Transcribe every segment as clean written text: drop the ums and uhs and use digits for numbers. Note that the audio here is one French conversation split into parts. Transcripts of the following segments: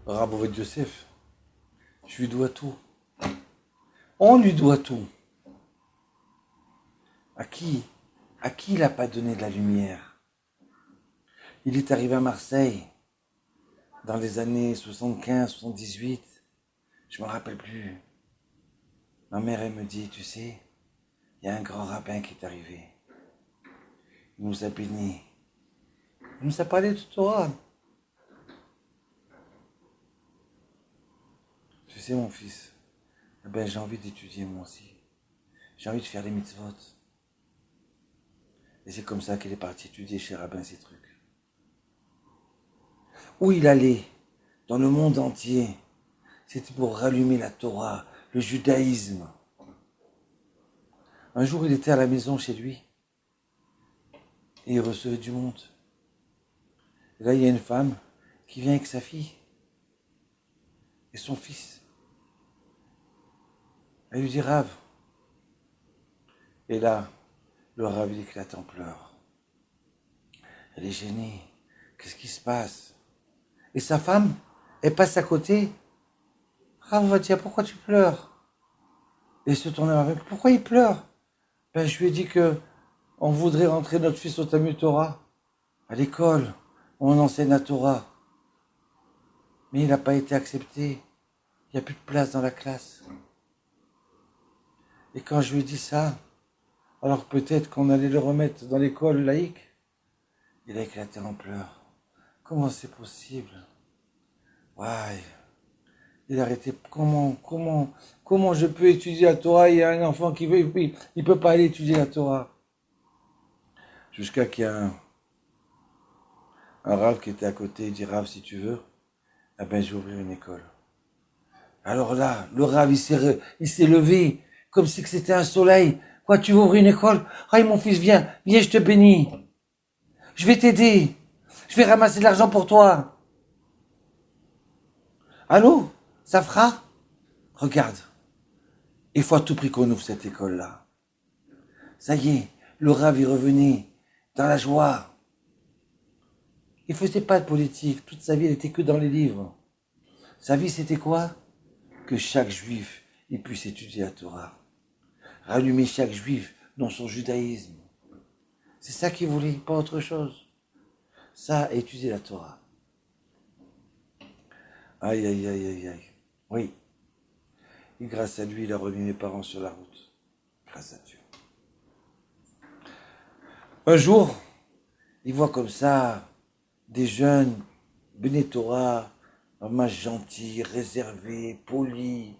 Rav Ovadia Yosef, je lui dois tout. On lui doit tout. À qui? À qui il n'a pas donné de la lumière? Il est arrivé à Marseille dans les années 75, 78. Je ne me rappelle plus. Ma mère, elle me dit, tu sais, il y a un grand rabbin qui est arrivé. Il nous a bénis. Il nous a parlé de Torah. Tu sais, mon fils, eh ben, j'ai envie d'étudier moi aussi. J'ai envie de faire les mitzvot. Et c'est comme ça qu'il est parti étudier chez Rabbin ces trucs. Où il allait, dans le monde entier, c'était pour rallumer la Torah, le judaïsme. Un jour, il était à la maison chez lui et il recevait du monde. Et là, il y a une femme qui vient avec sa fille et son fils. Elle lui dit Rav. Et là, le Rav il éclate en pleurs. Elle est gênée. Qu'est-ce qui se passe? Et sa femme, elle passe à côté. Rav va dire pourquoi tu pleures? Et il se tourne avec pourquoi il pleure? Ben, je lui ai dit que on voudrait rentrer notre fils au Talmud Torah, à l'école, où on enseigne la Torah. Mais il n'a pas été accepté. Il n'y a plus de place dans la classe. Et quand je lui ai dit ça, alors peut-être qu'on allait le remettre dans l'école laïque, il a éclaté en pleurs. Comment c'est possible? Ouais. Il a arrêté. Comment je peux étudier la Torah? Il y a un enfant qui veut, il peut pas aller étudier la Torah. Jusqu'à qu'il y a un Rav qui était à côté, il dit Rav, si tu veux, eh ben, je vais ouvrir une école. Alors là, le Rav, il s'est levé, comme si c'était un soleil. Quoi, tu veux ouvrir une école? Ah, mon fils, viens, je te bénis. Je vais t'aider. Je vais ramasser de l'argent pour toi. Allô? Ça fera? Regarde. Il faut à tout prix qu'on ouvre cette école-là. Ça y est, le Rav, il revenait dans la joie. Il faisait pas de politique. Toute sa vie, elle était que dans les livres. Sa vie, c'était quoi? Que chaque juif, il puisse étudier la Torah. Rallumer chaque juif dans son judaïsme. C'est ça qu'il voulait, pas autre chose. Ça, étudier la Torah. Aïe, aïe, aïe, aïe, aïe. Oui. Et grâce à lui, il a remis mes parents sur la route. Grâce à Dieu. Un jour, il voit comme ça des jeunes, Béné Torah, vraiment gentils, réservés, polis.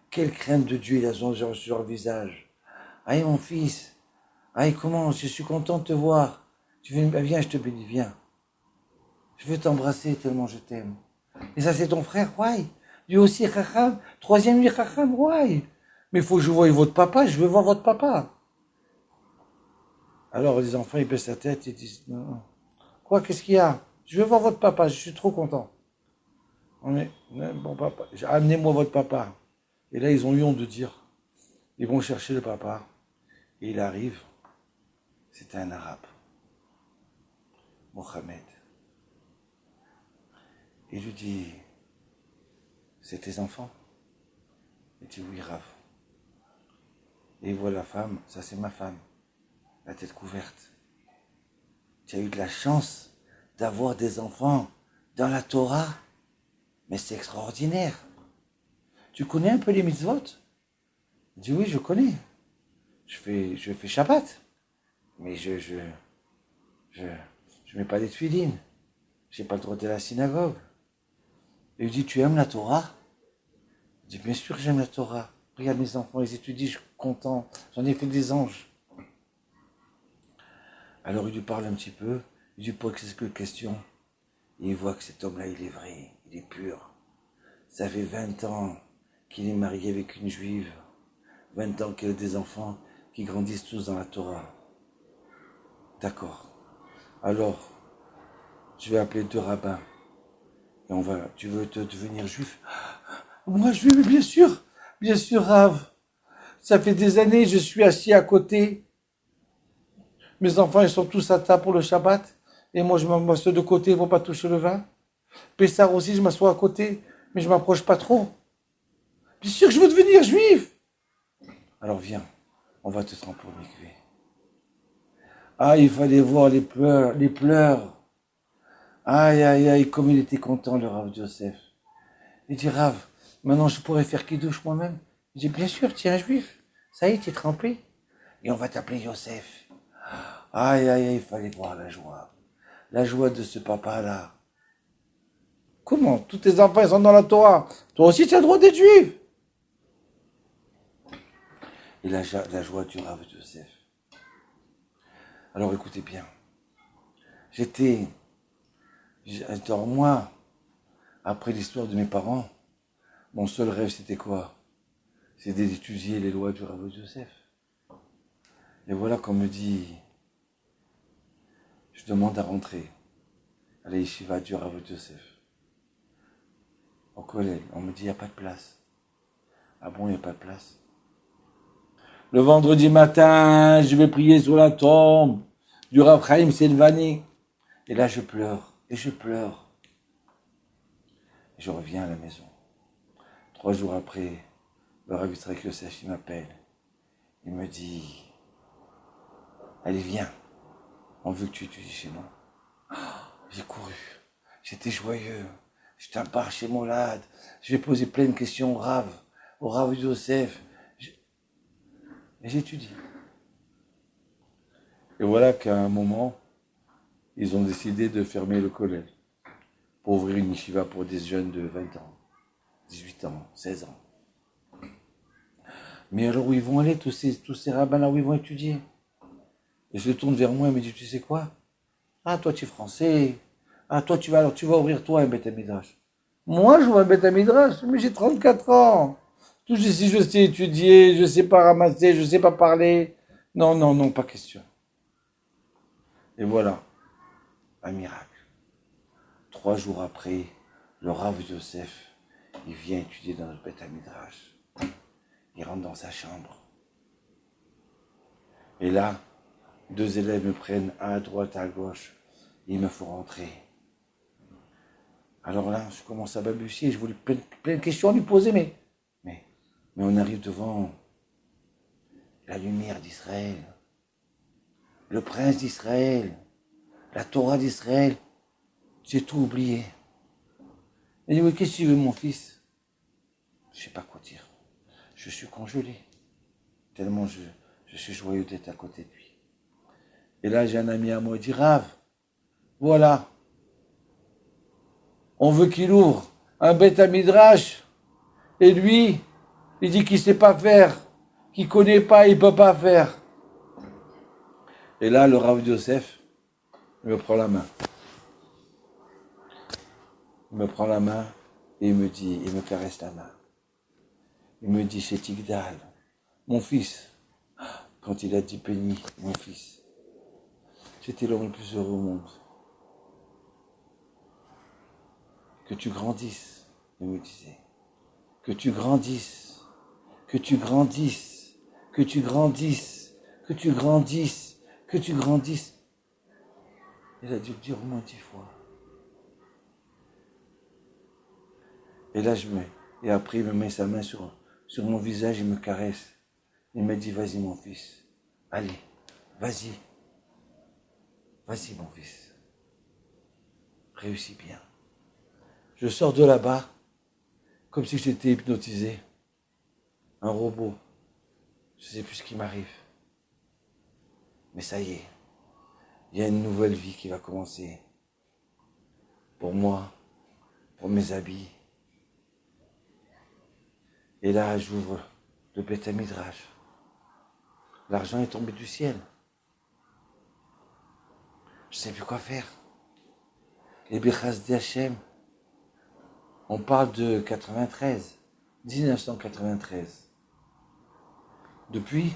Quelle crainte de Dieu ils ont sur leur visage. Aïe, mon fils. Aïe, comment, je suis content de te voir. Tu viens, je te bénis, viens. Je veux t'embrasser tellement je t'aime. Et ça, c'est ton frère, ouais. Lui aussi, Chacham. Troisième lui, Chacham, ouais. Mais il faut que je voie votre papa, je veux voir votre papa. Alors, les enfants, ils baissent la tête et disent, non. Quoi, qu'est-ce qu'il y a? Je veux voir votre papa, je suis trop content. Bon, papa, amenez-moi votre papa. Et là, ils ont eu honte de dire. Ils vont chercher le papa. Et il arrive. C'était un arabe. Mohamed. Il lui dit, c'est tes enfants? Il dit, oui, Rav. Et il voit la femme, ça c'est ma femme, la tête couverte. Tu as eu de la chance d'avoir des enfants dans la Torah, mais c'est extraordinaire. Tu connais un peu les mitzvot? Il dit, oui, je connais. Je fais Shabbat, mais je mets pas les tefilines. J'ai pas le droit d'aller à la synagogue. Et il dit, tu aimes la Torah? Il dit, bien sûr que j'aime la Torah. Regarde mes enfants, ils étudient, je suis content. J'en ai fait des anges. Alors il lui parle un petit peu, il lui pose quelques questions. Et il voit que cet homme-là, il est vrai, il est pur. Ça fait 20 ans qu'il est marié avec une juive. 20 ans qu'il a des enfants qui grandissent tous dans la Torah. D'accord. Alors, je vais appeler 2 rabbins. Et tu veux te devenir juif? Moi, je vais, bien sûr, Rav. Ça fait des années, je suis assis à côté. Mes enfants, ils sont tous à table pour le Shabbat. Et moi, je m'assois de côté pour pas toucher le vin. Pessar aussi, je m'assois à côté, mais je m'approche pas trop. Bien sûr que je veux devenir juif. Alors viens, on va te tremper au mikvé. Ah, il fallait voir les pleurs, les pleurs. Aïe, aïe, aïe, comme il était content, le Rav Yosef. Il dit, Rav, maintenant je pourrais faire kidouche moi-même. Il dit, bien sûr, tu es un juif. Ça y est, tu es trempé. Et on va t'appeler Yosef. Aïe, aïe, aïe, il fallait voir la joie. La joie de ce papa-là. Comment? Tous tes enfants, ils sont dans la Torah. Toi aussi, tu as le droit d'être juif. Et la joie du Rav Yosef. Alors écoutez bien. Alors moi, après l'histoire de mes parents, mon seul rêve, c'était quoi? C'était d'étudier les lois du Rav Yosef. Et voilà qu'on me dit, je demande à rentrer à la yeshiva du Rav Yosef. Au collège, on me dit, il n'y a pas de place. Ah bon, il n'y a pas de place? Le vendredi matin, je vais prier sur la tombe du Rav Chaim Silvani. Et là, je pleure, et je pleure. Et je reviens à la maison. 3 jours après, le Rav Yitzhak Yosef, il m'appelle. Il me dit, allez, viens, on veut que tu étudies chez nous. J'ai couru, j'étais joyeux, j'étais un par chez Molad, je vais poser plein de questions au Rav Yosef. Et j'étudie. Et voilà qu'à un moment, ils ont décidé de fermer le collège pour ouvrir une yeshiva pour des jeunes de 20 ans, 18 ans, 16 ans. Mais alors où ils vont aller, tous ces rabbins-là, où ils vont étudier? Ils se tournent vers moi et me disent, tu sais quoi? Ah, toi, tu es français. Ah, toi, tu vas ouvrir toi un Beth Midrash. Moi, je vois un Beth Midrash, mais j'ai 34 ans. Tout ceci, je sais étudier, je sais pas ramasser, je sais pas parler. Non, non, non, pas question. Et voilà, un miracle. 3 jours après, le Rav Yosef, il vient étudier dans le Beth Midrash. Il rentre dans sa chambre. Et là, 2 élèves me prennent à droite, à gauche. Il me faut rentrer. Alors là, je commence à balbutier. Je voulais plein de questions à lui poser, mais on arrive devant la lumière d'Israël, le prince d'Israël, la Torah d'Israël. J'ai tout oublié. Il dit, oui, qu'est-ce que tu veux, mon fils? Je ne sais pas quoi dire. Je suis congelé. Tellement je suis joyeux d'être à côté de lui. Et là, j'ai un ami à moi, il dit, Rav, voilà, on veut qu'il ouvre un Beth Midrash. Et lui, il dit qu'il ne sait pas faire, qu'il ne connaît pas, il ne peut pas faire. Et là, le Rav Yosef, il me prend la main. Il me prend la main et il me dit, il me caresse la main. Il me dit, c'est Tigdal, mon fils. Quand il a dit Penny, mon fils, j'étais l'homme le plus heureux au monde. Que tu grandisses, il me disait. Que tu grandisses, que tu grandisses, que tu grandisses, que tu grandisses, que tu grandisses. Il a dû le dire au moins 10 fois. Et là, et après, il me met sa main sur mon visage, il me caresse. Il me dit, vas-y, mon fils. Allez, vas-y. Vas-y, mon fils. Réussis bien. Je sors de là-bas, comme si j'étais hypnotisé. Un robot. Je ne sais plus ce qui m'arrive. Mais ça y est. Il y a une nouvelle vie qui va commencer. Pour moi, pour mes habits. Et là, j'ouvre le Beth Midrash. L'argent est tombé du ciel. Je ne sais plus quoi faire. Les Bichas d'Hachem. On parle de 93. 1993. Depuis,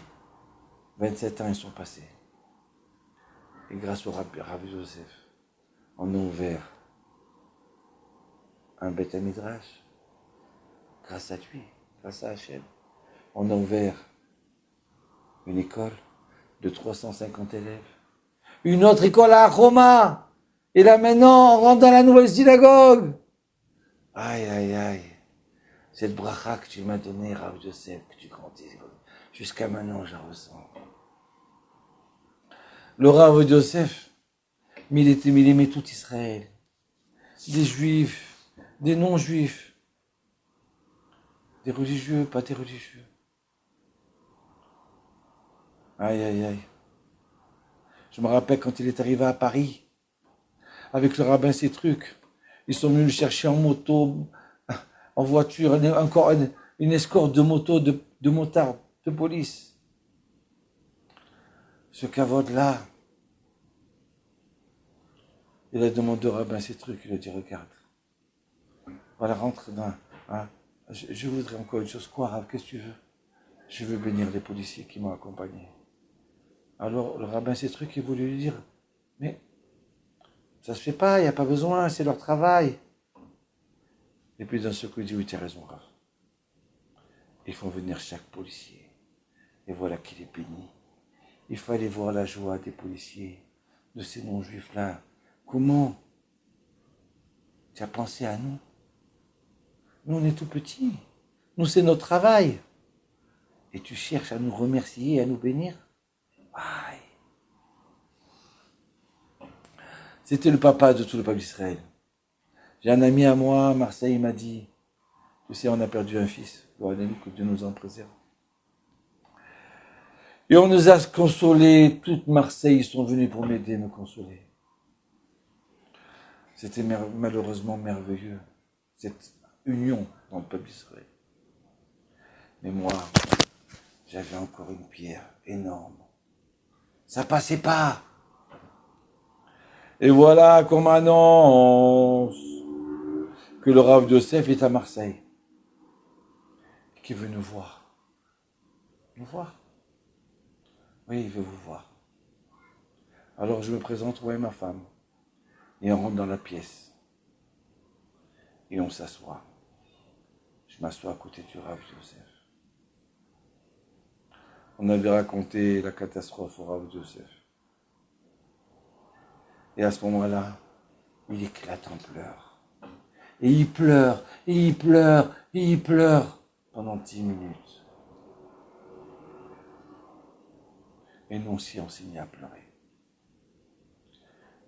27 ans ils sont passés. Et grâce au Rav Yosef, on a ouvert un Beth Midrash. Grâce à lui, grâce à Hachem. On a ouvert une école de 350 élèves. Une autre école à Roma, Et là maintenant, on rentre dans la nouvelle synagogue. Aïe, aïe, aïe. Cette bracha que tu m'as donnée, Rav Yosef, que tu grandis, jusqu'à maintenant, j'en ressens. Le Rav Yosef, mais il aimait tout Israël. Des juifs, des non-juifs, des religieux, pas des religieux. Aïe, aïe, aïe. Je me rappelle quand il est arrivé à Paris, avec le rabbin ces trucs. Ils sont venus le chercher en moto, en voiture, encore une escorte de moto, de motards, de police. Ce cavode-là, il a demandé au rabbin ces trucs, il a dit, regarde, voilà, rentre dans... Hein, je voudrais encore une chose, quoi, Rav, qu'est-ce que tu veux? Je veux bénir les policiers qui m'ont accompagné. Alors le rabbin ces trucs, il voulait lui dire, mais ça se fait pas, il n'y a pas besoin, c'est leur travail. Et puis d'un seul coup, il dit, oui, tu as raison, Rav. Ils font venir chaque policier. Et voilà qu'il est béni. Il fallait voir la joie des policiers, de ces non-juifs-là. Comment tu as pensé à nous? Nous, on est tout petits. Nous, c'est notre travail. Et tu cherches à nous remercier, à nous bénir? Aïe. C'était le papa de tout le peuple d'Israël. J'ai un ami à moi, à Marseille, il m'a dit, tu sais, on a perdu un fils. Que Dieu nous en préserve. Et on nous a consolés, toute Marseille, ils sont venus pour m'aider, me consoler. C'était malheureusement merveilleux, cette union dans le peuple d'Israël. Mais moi, j'avais encore une pierre énorme. Ça passait pas. Et voilà qu'on m'annonce que le Rav Yosef est à Marseille, qui veut nous voir. Nous voir? Oui, il veut vous voir. Alors je me présente, moi et ma femme, et on rentre dans la pièce. Et on s'assoit. Je m'assois à côté du Rav Yosef. On avait raconté la catastrophe au Rav Yosef. Et à ce moment-là, il éclate en pleurs. Et il pleure, et il pleure, et il pleure pendant 10 minutes. Et nous aussi, on s'est mis à pleurer.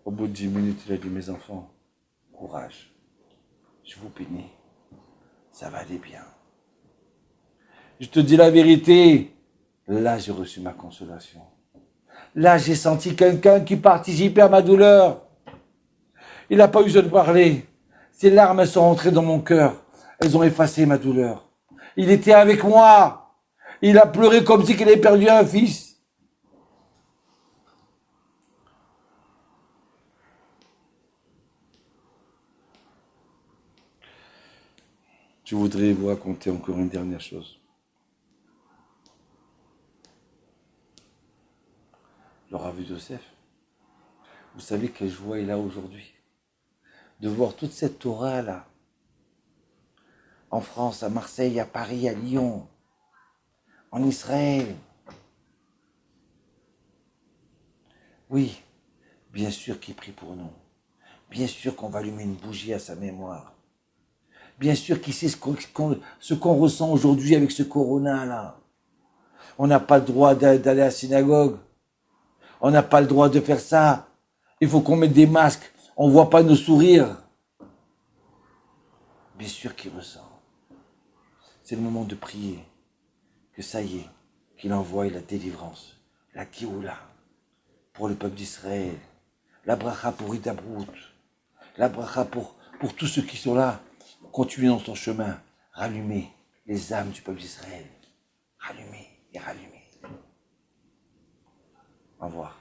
Au bout de 10 minutes, il a dit, mes enfants, courage, je vous bénis, ça va aller bien. Je te dis la vérité, là j'ai reçu ma consolation. Là j'ai senti quelqu'un qui participait à ma douleur. Il n'a pas eu besoin de parler. Ses larmes, elles sont rentrées dans mon cœur. Elles ont effacé ma douleur. Il était avec moi. Il a pleuré comme si il avait perdu un fils. Je voudrais vous raconter encore une dernière chose. Le Rav Yosef, vous savez quelle joie il a aujourd'hui de voir toute cette Torah là, en France, à Marseille, à Paris, à Lyon, en Israël. Oui, bien sûr qu'il prie pour nous. Bien sûr qu'on va allumer une bougie à sa mémoire. Bien sûr qu'il sait ce qu'on ressent aujourd'hui avec ce corona là. On n'a pas le droit d'aller à la synagogue. On n'a pas le droit de faire ça. Il faut qu'on mette des masques. On ne voit pas nos sourires. Bien sûr qu'il ressent. C'est le moment de prier. Que ça y est, qu'il envoie la délivrance, la Géoula, pour le peuple d'Israël. La bracha pour Hidabrut. La bracha pour tous ceux qui sont là. Continuer dans son chemin. Rallumer les âmes du peuple d'Israël. Rallumer et rallumer. Au revoir.